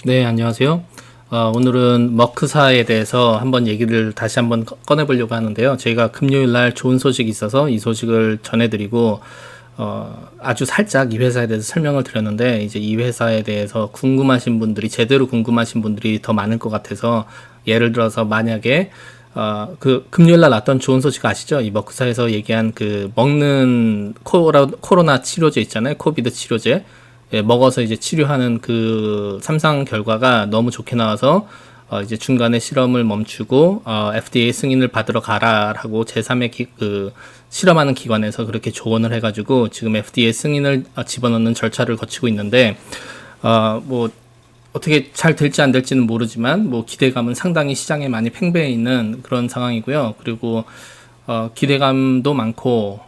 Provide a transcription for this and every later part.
네, 안녕하세요. 오늘은 머크사에 대해서 한번 얘기를 다시 한번 꺼내보려고 하는데요. 저희가 금요일 날 좋은 소식이 있어서 이 소식을 전해드리고, 아주 살짝 이 회사에 대해서 설명을 드렸는데, 이제 이 회사에 대해서 궁금하신 분들이, 제대로 궁금하신 분들이 더 많을 것 같아서, 예를 들어서 만약에, 그 금요일 날 났던 좋은 소식 아시죠? 이 머크사에서 얘기한 그 먹는 코로나 치료제 있잖아요. 코비드 치료제. 예, 먹어서 이제 치료하는 그 삼상 결과가 너무 좋게 나와서 이제 중간에 실험을 멈추고 FDA 승인을 받으러 가라라고 제3의 그 실험하는 기관에서 그렇게 조언을 해가지고 지금 FDA 승인을 집어넣는 절차를 거치고 있는데 뭐 어떻게 잘 될지 안 될지는 모르지만 뭐 기대감은 상당히 시장에 많이 팽배해 있는 그런 상황이고요. 그리고 기대감도 많고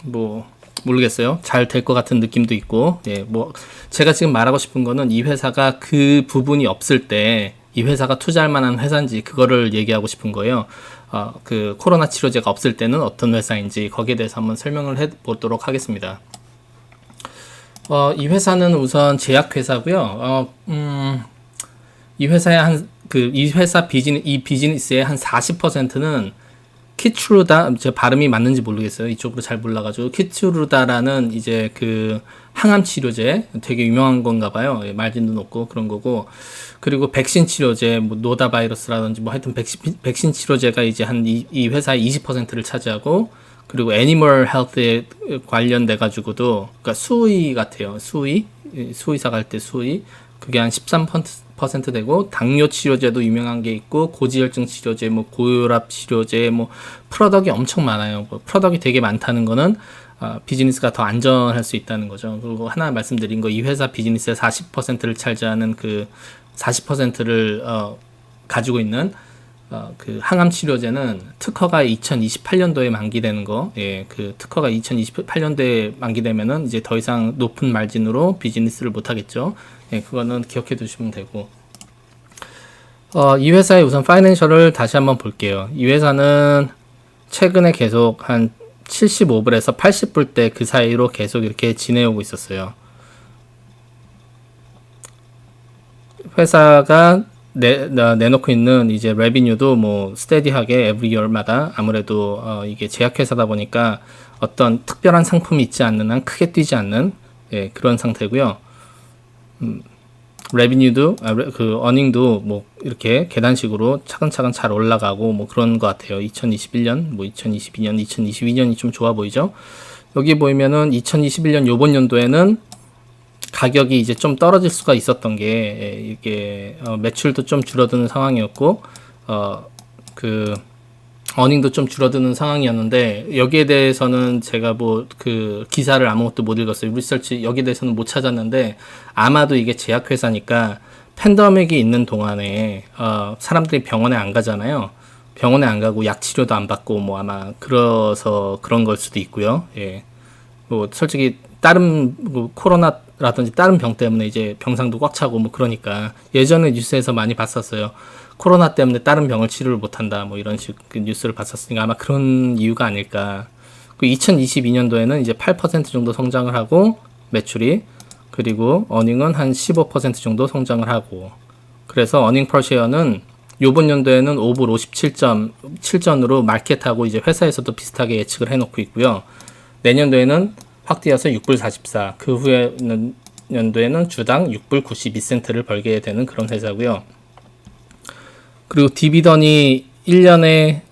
뭐 모르겠어요. 잘 될 것 같은 느낌도 있고, 예, 뭐, 제가 지금 말하고 싶은 거는 이 회사가 그 부분이 없을 때, 이 회사가 투자할 만한 회사인지, 그거를 얘기하고 싶은 거예요. 그 코로나 치료제가 없을 때는 어떤 회사인지, 거기에 대해서 한번 설명을 해 보도록 하겠습니다. 이 회사는 우선 제약회사고요. 이 회사의 이 회사 이 비즈니스의 한 40%는 키트루다, 제 발음이 맞는지 모르겠어요. 이쪽으로 잘 몰라가지고. 키트루다라는 이제 그 항암 치료제 되게 유명한 건가 봐요. 예, 말진도 높고 그런 거고. 그리고 백신 치료제, 뭐 노다 바이러스라든지 뭐 하여튼 백신 치료제가 이제 이 회사의 20%를 차지하고, 그리고 애니멀 헬스에 관련돼 가지고도, 그러니까 수의 같아요. 수의사 갈 때 수의. 그게 한 13% 되고, 당뇨 치료제도 유명한 게 있고, 고지혈증 치료제, 뭐 고혈압 치료제, 뭐 프로덕이 엄청 많아요. 뭐 프로덕이 되게 많다는 거는 비즈니스가 더 안전할 수 있다는 거죠. 그리고 하나 말씀드린 거, 이 회사 비즈니스의 40%를 차지하는 그 40%를 가지고 있는 그 항암 치료제는 특허가 2028년도에 만기되는 거, 예, 그 특허가 2028년도에 만기되면은 이제 더 이상 높은 말진으로 비즈니스를 못 하겠죠. 예, 그거는 기억해 두시면 되고. 이 회사의 우선 파이낸셜을 다시 한번 볼게요. 이 회사는 최근에 계속 한 75불에서 80불대 그 사이로 계속 이렇게 지내오고 있었어요. 회사가 내놓고 있는 이제 레비뉴도 뭐 스테디하게 에브리 열마다 아무래도 이게 제약회사다 보니까 어떤 특별한 상품이 있지 않는 한 크게 뛰지 않는, 예, 그런 상태고요. 레비뉴도 그 어닝도 뭐 이렇게 계단식으로 차근차근 잘 올라가고 뭐 그런 것 같아요. 2021년, 뭐 2022년, 2022년이 좀 좋아 보이죠. 여기 보이면은 2021년 요번 연도에는 가격이 이제 좀 떨어질 수가 있었던 게, 이게 매출도 좀 줄어드는 상황이었고 그 어닝도 좀 줄어드는 상황이었는데, 여기에 대해서는 제가 뭐 그 기사를 아무것도 못 읽었어요. 리서치 여기에 대해서는 못 찾았는데, 아마도 이게 제약회사니까 팬데믹이 있는 동안에 사람들이 병원에 안 가잖아요. 병원에 안 가고 약 치료도 안 받고 뭐 아마 그래서 그런 걸 수도 있고요. 예. 뭐 솔직히 다른 뭐 코로나라든지 다른 병 때문에 이제 병상도 꽉 차고 뭐 그러니까 예전에 뉴스에서 많이 봤었어요. 코로나 때문에 다른 병을 치료를 못 한다 뭐 이런 식 그 뉴스를 봤었으니까 아마 그런 이유가 아닐까. 그 2022년도에는 이제 8% 정도 성장을 하고 매출이, 그리고 어닝은 한 15% 정도 성장을 하고, 그래서 어닝 퍼 쉐어는 요번 연도에는 5불 57.7전으로 마켓하고 이제 회사에서도 비슷하게 예측을 해놓고 있고요. 내년도에는 확 뛰어서 6불 44, 그 후에 연도에는 주당 6불 92센트를 벌게 되는 그런 회사고요. 그리고 디비던이 1년에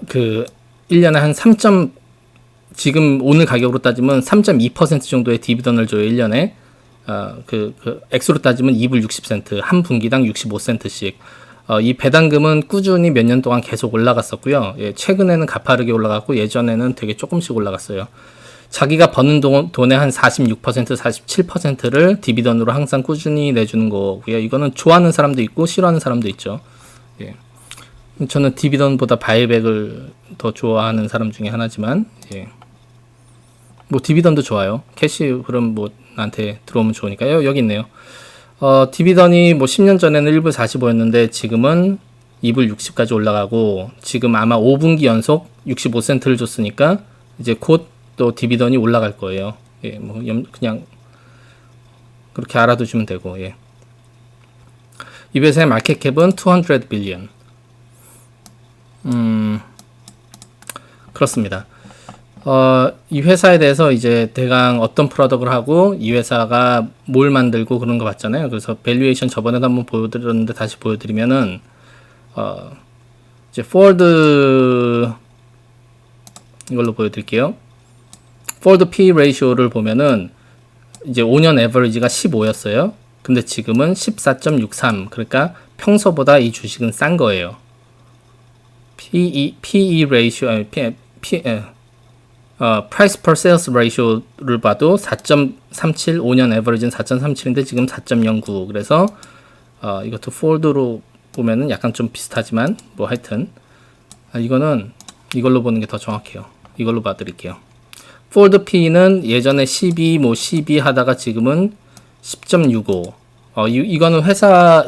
그 1년에 한 3. 지금 오늘 가격으로 따지면 3.2% 정도의 디비던을 줘요. 1년에. 그 액수로 따지면 2불 60센트, 한 분기당 65센트씩. 이 배당금은 꾸준히 몇 년 동안 계속 올라갔었고요. 예, 최근에는 가파르게 올라갔고 예전에는 되게 조금씩 올라갔어요. 자기가 버는 돈의 한 46%, 47%를 디비던으로 항상 꾸준히 내주는 거고요. 이거는 좋아하는 사람도 있고 싫어하는 사람도 있죠. 예. 저는 디비던보다 바이백을 더 좋아하는 사람 중에 하나지만, 예. 뭐 디비던도 좋아요. 캐시 그럼 뭐 나한테 들어오면 좋으니까요. 여기 있네요. 디비던이 뭐 10년 전에는 1불 45였는데 지금은 2불 60까지 올라가고, 지금 아마 5분기 연속 65센트를 줬으니까 이제 곧 또 디비던이 올라갈 거예요. 예, 뭐 그냥 그렇게 알아두시면 되고, 예. 이 회사의 마켓캡은 200 빌리언. 그렇습니다. 이 회사에 대해서 이제 대강 어떤 프로덕트를 하고 이 회사가 뭘 만들고 그런 거 봤잖아요. 그래서 밸류에이션 저번에도 한번 보여드렸는데 다시 보여드리면은 이제 포워드 이걸로 보여드릴게요. 포워드 P 레이쇼를 보면은 이제 5년 에버리지가 15였어요. 근데 지금은 14.63. 그러니까 평소보다 이 주식은 싼 거예요. PE 레이쇼 price per sales ratio를 봐도 4.37, 5년 에버리지는 4.37인데 지금 4.09. 그래서 이것도 폴드로 보면은 약간 좀 비슷하지만 뭐 하여튼 이거는 이걸로 보는 게 더 정확해요. 이걸로 봐드릴게요. 폴드 P는 예전에 12, 뭐 12 하다가 지금은 10.65. 이거는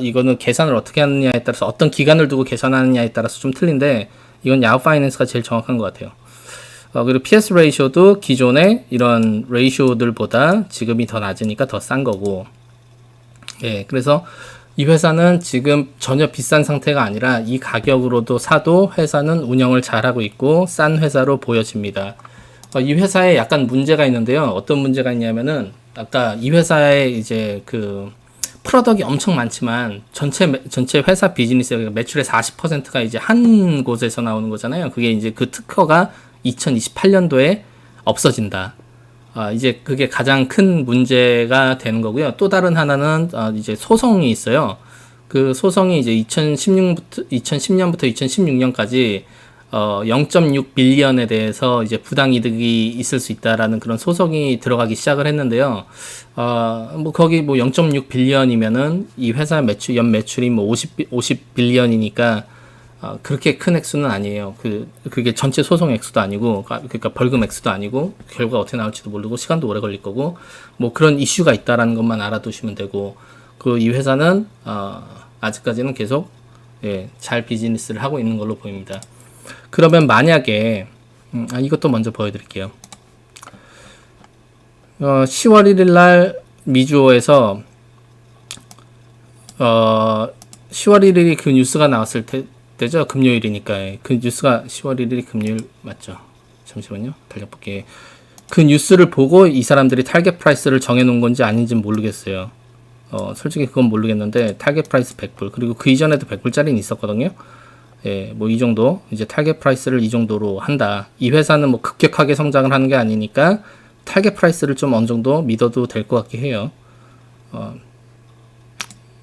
이거는 계산을 어떻게 하느냐에 따라서 어떤 기간을 두고 계산하느냐에 따라서 좀 틀린데 이건 야후 파이낸스가 제일 정확한 것 같아요. 그리고 PS 레이쇼도 기존의 이런 레이쇼들보다 지금이 더 낮으니까 더 싼 거고. 예, 그래서 이 회사는 지금 전혀 비싼 상태가 아니라 이 가격으로도 사도 회사는 운영을 잘하고 있고 싼 회사로 보여집니다. 이 회사에 약간 문제가 있는데요. 어떤 문제가 있냐면은 아까 이 회사에 이제 그 프로덕이 엄청 많지만 전체 회사 비즈니스의 매출의 40%가 이제 한 곳에서 나오는 거잖아요. 그게 이제 그 특허가 2028년도에 없어진다. 이제 그게 가장 큰 문제가 되는 거고요. 또 다른 하나는 이제 소송이 있어요. 그 소송이 이제 2010년부터 2016년까지 0.6 빌리언에 대해서 이제 부당이득이 있을 수 있다라는 그런 소송이 들어가기 시작을 했는데요. 뭐 거기 뭐 0.6 빌리언이면은 이 회사 연 매출이 뭐 50 빌리언이니까 그렇게 큰 액수는 아니에요. 그게 전체 소송 액수도 아니고, 그러니까 벌금 액수도 아니고, 결과가 어떻게 나올지도 모르고, 시간도 오래 걸릴 거고, 뭐 그런 이슈가 있다라는 것만 알아두시면 되고, 이 회사는, 아직까지는 계속, 예, 잘 비즈니스를 하고 있는 걸로 보입니다. 그러면 만약에, 이것도 먼저 보여드릴게요. 10월 1일 날 미주호에서, 10월 1일이 그 뉴스가 나왔을 때죠. 금요일이니까. 그 뉴스가 10월 1일이 금요일 맞죠? 잠시만요. 달력볼게. 그 뉴스를 보고 이 사람들이 타겟 프라이스를 정해놓은 건지 아닌지는 모르겠어요. 솔직히 그건 모르겠는데 타겟 프라이스 100불 그리고 그 이전에도 100불짜리는 있었거든요. 예, 뭐 이 정도 이제 타겟 프라이스를 이 정도로 한다. 이 회사는 뭐 급격하게 성장을 하는 게 아니니까 타겟 프라이스를 좀 어느 정도 믿어도 될 것 같긴 해요.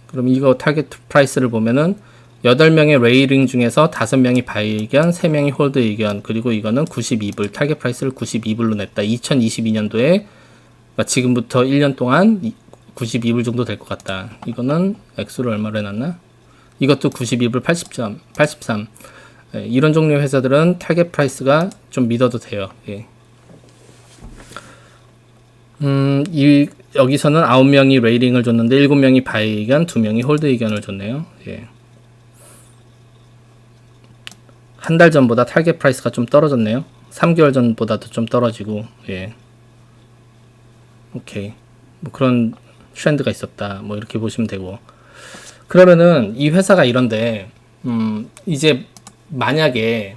그럼 이거 타겟 프라이스를 보면은 8명의 레이링 중에서 5명이 바이 의견, 3명이 홀드 의견, 그리고 이거는 92불, 타겟 프라이스를 92불로 냈다. 2022년도에 지금부터 1년 동안 92불 정도 될 것 같다. 이거는 액수를 얼마로 해놨나? 이것도 92불 83. 예, 이런 종류의 회사들은 타겟 프라이스가 좀 믿어도 돼요. 예. 여기서는 9명이 레이링을 줬는데 7명이 바이 의견, 2명이 홀드 의견을 줬네요. 예. 한 달 전보다 타겟 프라이스가 좀 떨어졌네요. 3개월 전보다도 좀 떨어지고, 예. 오케이. 뭐 그런 트렌드가 있었다. 뭐 이렇게 보시면 되고. 그러면은 이 회사가 이런데, 이제 만약에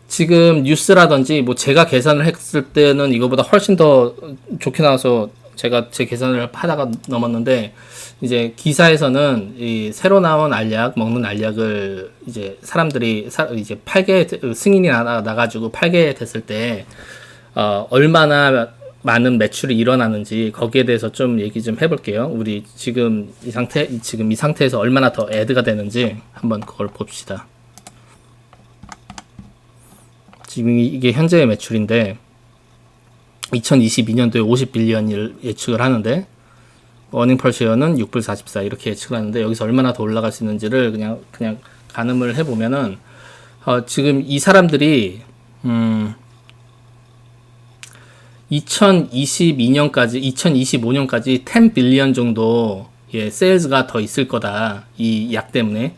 지금 뉴스라든지 뭐 제가 계산을 했을 때는 이거보다 훨씬 더 좋게 나와서 제가 제 계산을 하다가 넘었는데 이제 기사에서는 이 새로 나온 알약 먹는 알약을 이제 사람들이 이제 팔게 승인이 나가지고 팔게 됐을 때 얼마나 많은 매출이 일어나는지 거기에 대해서 좀 얘기 좀 해볼게요. 우리 지금 이 상태에서 얼마나 더 애드가 되는지 한번 그걸 봅시다. 지금 이게 현재의 매출인데 2022년도에 50빌리언을 예측을 하는데 어닝 펄쉐어는 6불 44 이렇게 예측을 하는데 여기서 얼마나 더 올라갈 수 있는지를 그냥 가늠을 해보면은 지금 이 사람들이 2022년까지 2025년까지 10빌리언 정도 세일즈가 더 있을 거다. 이 약 때문에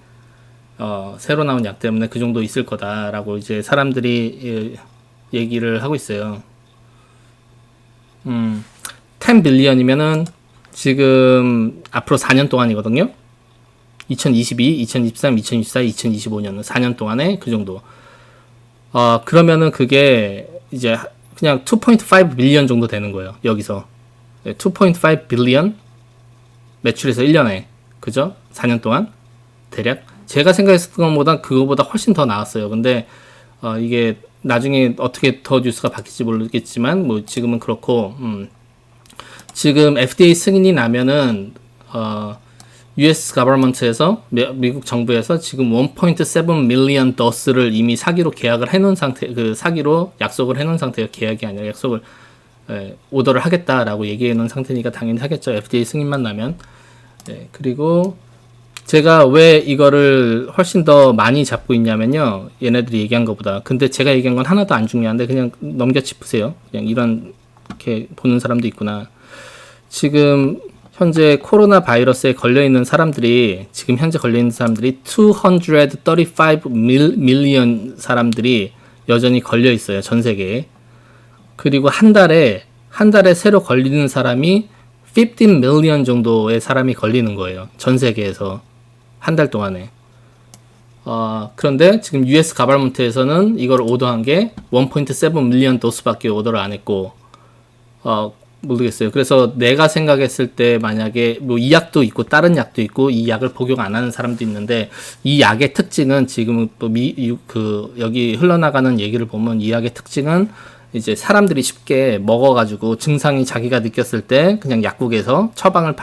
새로 나온 약 때문에 그 정도 있을 거다라고 이제 사람들이 얘기를 하고 있어요. 10빌리언이면은 지금 앞으로 4년 동안이거든요. 2022, 2023, 2024, 2025년은 4년 동안에 그 정도. 그러면은 그게 이제 그냥 2.5 빌리언 정도 되는 거예요. 여기서. 2.5 빌리언 매출에서 1년에. 그죠? 4년 동안. 대략. 제가 생각했던 것보다 그거보다 훨씬 더 나왔어요. 근데, 이게 나중에 어떻게 더 뉴스가 바뀔지 모르겠지만, 뭐 지금은 그렇고, 지금 FDA 승인이 나면은, US 가버먼트에서 미국 정부에서 지금 1.7 밀리언 도스를 이미 사기로 계약을 해놓은 상태, 그 사기로 약속을 해놓은 상태예요. 계약이 아니라 약속을 오더를 하겠다라고 얘기해놓은 상태니까 당연히 하겠죠. FDA 승인만 나면. 그리고 제가 왜 이거를 훨씬 더 많이 잡고 있냐면요. 얘네들이 얘기한 것보다. 근데 제가 얘기한 건 하나도 안 중요한데 그냥 넘겨짚으세요. 그냥 이렇게 보는 사람도 있구나. 지금 현재 코로나 바이러스에 걸려있는 사람들이 지금 현재 걸려있는 사람들이 235 밀리언 사람들이 여전히 걸려있어요. 전 세계에. 그리고 한 달에 새로 걸리는 사람이 15 밀리언 정도의 사람이 걸리는 거예요. 전 세계에서 한 달 동안에. 그런데 지금 US 가버먼트에서는 이걸 오더한 게 1.7 밀리언 도스밖에 오더를 안 했고 모르겠어요. 그래서 내가 생각했을 때 만약에 뭐 이 약도 있고 다른 약도 있고 이 약을 복용 안 하는 사람도 있는데 이 약의 특징은 지금 또 여기 흘러나가는 얘기를 보면 이 약의 특징은 이제 사람들이 쉽게 먹어가지고 증상이 자기가 느꼈을 때 그냥 약국에서 처방을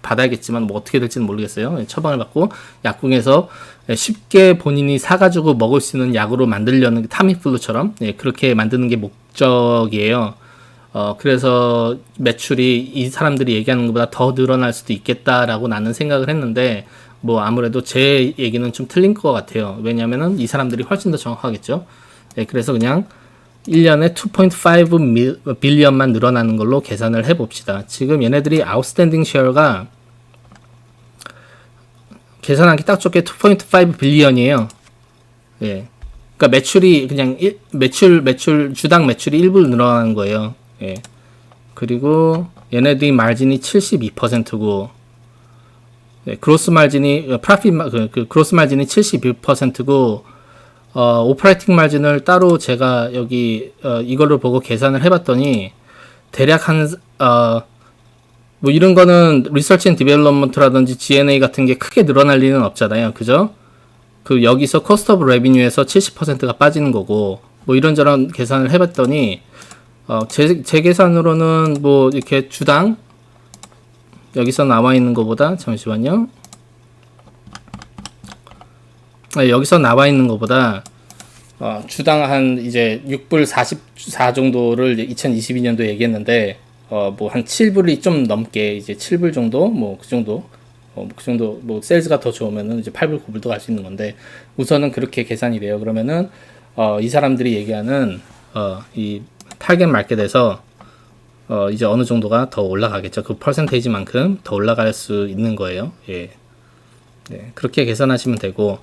받아야겠지만 뭐 어떻게 될지는 모르겠어요. 처방을 받고 약국에서 쉽게 본인이 사가지고 먹을 수 있는 약으로 만들려는 타미플루처럼 그렇게 만드는 게 목적이에요. 그래서 매출이 이 사람들이 얘기하는 것보다 더 늘어날 수도 있겠다라고 나는 생각을 했는데, 뭐 아무래도 제 얘기는 좀 틀린 것 같아요. 왜냐면은 이 사람들이 훨씬 더 정확하겠죠. 그래서 그냥 1년에 2.5 빌리언만 늘어나는 걸로 계산을 해봅시다. 지금 얘네들이 아웃스탠딩 쉐어가 계산하기 딱 좋게 2.5 빌리언이에요. 그러니까 매출이 그냥 주당 매출이 1불 늘어나는 거예요. 그리고 얘네들이 마진이 72%고, 그로스 마진이 그로스 마진이 72%고, 오퍼레이팅 마진을 따로 제가 여기 이걸로 보고 계산을 해봤더니 대략 뭐 이런 거는 리서치 앤 디벨롭먼트라든지 G&A 같은 게 크게 늘어날 리는 없잖아요. 그죠? 여기서 코스트 오브 레비뉴에서 70%가 빠지는 거고, 뭐 이런저런 계산을 해봤더니 제 계산으로는 뭐 이렇게 주당 여기서 나와 있는 것보다 잠시만요. 여기서 나와 있는 것보다 주당 한 이제 6불 44 정도를 2022년도 얘기했는데 뭐 한 7불이 좀 넘게 이제 7불 정도 뭐 그 정도 그 정도 뭐 세일즈가 더 좋으면은 이제 8불 9불도 갈 수 있는 건데 우선은 그렇게 계산이 돼요. 그러면은 이 사람들이 얘기하는 이 타겟 마켓에서 이제 어느 정도가 더 올라가겠죠. 그 퍼센테이지만큼 더 올라갈 수 있는 거예요. 그렇게 계산하시면 되고,